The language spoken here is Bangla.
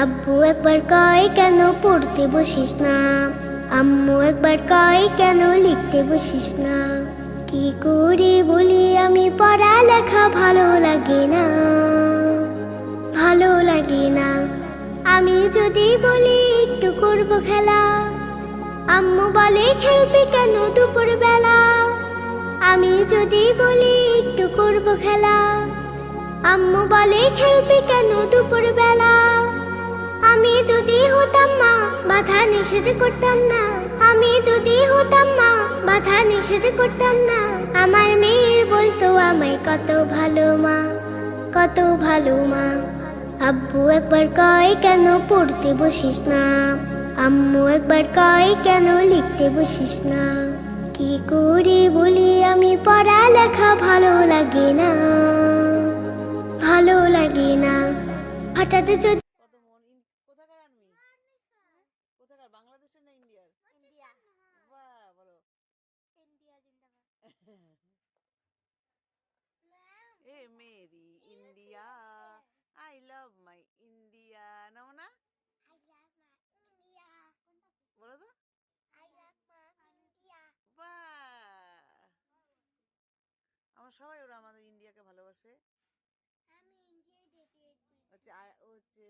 আব্বু একবার কয় কেন পড়তে বসিস না, আম্মু একবার কয় কেন লিখতে বসিস না। কি করে বলি আমি পড়ালেখা ভালো লাগে না, ভালো লাগে না। আমি যদি বলি একটু করব খেলা, আম্মু বলে খেলবি কেন দুপুর বেলা। আমি যদি বলি একটু করব খেলা, আম্মু বলে খেলবি কেন দুপুর বেলা। আমি যদি হতাম মা বাধা নিষেধ করতাম না, আমি যদি হতাম মা বাধা নিষেধ করতাম না। আমার মেয়ে বলতো আমায় কত ভালো মা, কত ভালো মা। আব্বু একবার কয় কেন পড়তে বসিস না, আম্মু একবার কয় কেন লিখতে বসিস না। কি করে বলি আমি পড়ালেখা ভালো লাগে না, ভালো লাগে না। হঠাৎ যদি কত মন কোথাকার আনবি? কোথাকার, বাংলাদেশের না ইন্ডিয়ার? বাহ, বলো। এ মেরি India, I love my India. নাও না, বলো তো। বাহ, আমরা সবাই, ওরা আমাদের ইন্ডিয়াকে ভালোবাসে। হচ্ছে ও হচ্ছে